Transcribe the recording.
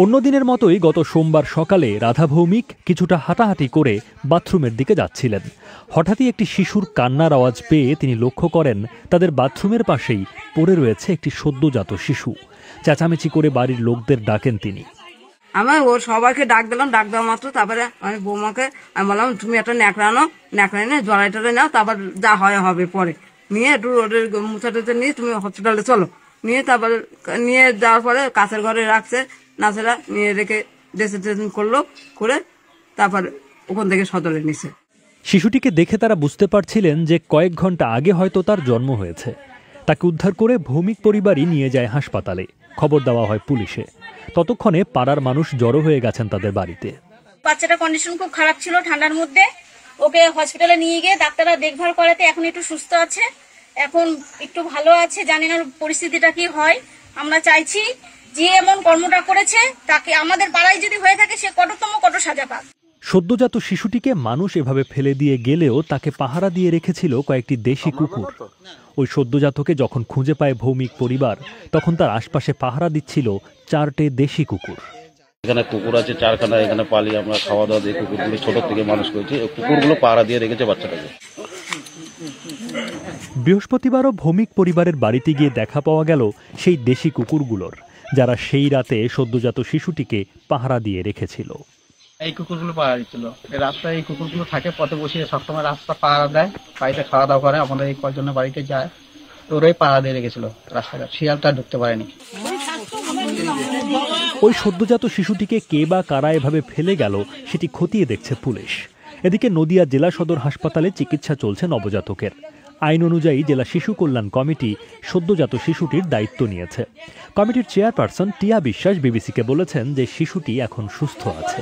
অন্য দিনের মতোই গত সোমবার সকালে রাধা ভৌমিক কিছুটা হাঁটাহাঁটি করে বাথরুমের দিকে যাচ্ছিলেন। হঠাৎই একটি শিশুর কান্নার আওয়াজ পেয়ে তিনি লক্ষ্য করেন তাদের বাথরুমের পাশেই পড়ে রয়েছে একটি সদ্যজাত শিশু। চেঁচামেচি করে বাড়ির লোকদের ডাকেন তিনি। আমার ওর সবাইকে ডাক দিলাম, ডাক দেওয়া মাত্র তারপরে আমি বৌমাকে আমি বললাম তুমি একটা ন্যাকড়া আনো, ন্যাকড়া এনে জড়াই টড়াই নাও, তারপর যা হয় হবে পরে নিয়ে একটু রোডের মুছাটাতে নিয়ে তুমি হসপিটালে চলো। নিয়ে তারপর নিয়ে যাওয়ার পরে কাছের ঘরে রাখছে নাচেরা, নিয়ে রেখে ড্রেসিং করলো, করে তারপর ওখান থেকে সদরে নিছে। শিশুটিকে দেখে তারা বুঝতে পারছিলেন যে কয়েক ঘন্টা আগে হয়তো তার জন্ম হয়েছে। তাকে উদ্ধার করে ভৌমিক পরিবারই নিয়ে যায় হাসপাতালে। খবর দেওয়া হয় পুলিশে। ততক্ষণে পাড়ার মানুষ জড়ো হয়ে গেছেন তাদের বাড়িতে। বাচ্চাটার কন্ডিশন খুব খারাপ ছিল ঠান্ডার মধ্যে, ওকে হসপিটালে নিয়ে গিয়ে ডাক্তাররা দেখভাল করাতে এখন একটু সুস্থ আছে, এখন একটু ভালো আছে। জানি না পরিস্থিতিটা কি হয়। আমরা চাইছি যে এমন কর্মটা করেছে তাকে আমাদের পাড়ায় যদি হয়ে থাকে সে কঠোর সাজা পাক। সদ্যজাত শিশুটিকে মানুষ এভাবে ফেলে দিয়ে গেলেও তাকে পাহারা দিয়ে রেখেছিল কয়েকটি দেশি কুকুর। ওই সদ্যজাতকে যখন খুঁজে পায় ভৌমিক পরিবার, তখন তার আশপাশে পাহারা দিচ্ছিল 4টে দেশি কুকুর। এখানে কুকুর আছে 4খানা, এখানে পালি আমরা, খাওয়া দাওয়া দিয়ে কুকুরগুলো ছোট থেকে মানুষ করেছি। কুকুরগুলো পাহারা দিয়ে রেখেছে বাচ্চাটাকে। বৃহস্পতিবারও ভৌমিক পরিবারের বাড়িতে গিয়ে দেখা পাওয়া গেল সেই দেশি কুকুরগুলোর, যারা সেই রাতে সদ্যজাত শিশুটিকে পাহারা দিয়ে রেখেছিল। এই কুকুরগুলো পাহারা দিচ্ছিল। এই রাস্তায় এই কুকুরগুলো থাকে, পথে বসিয়ে সবসময় রাস্তা পাহারা দেয়, বাড়িতে খাওয়া দাওয়া করে, আমাদের এই কয়েকজনের বাড়িতে যায়, ওরাই পাহারা দিয়ে রেখেছিল রাস্তাঘাট, শিয়ালটা ঢুকতে পারেনি। ওই সদ্যজাত শিশুটিকে কে বা কারা এভাবে ফেলে গেল সেটি খতিয়ে দেখছে পুলিশ। এদিকে নদিয়া জেলা সদর হাসপাতালে চিকিৎসা চলছে নবজাতকের। আইন অনুযায়ী জেলা শিশু কল্যাণ কমিটি সদ্যজাত শিশুটির দায়িত্ব নিয়েছে। কমিটির চেয়ারপারসন টিয়া বিশ্বাস বিবিসিকে বলেছেন যে শিশুটি এখন সুস্থ আছে।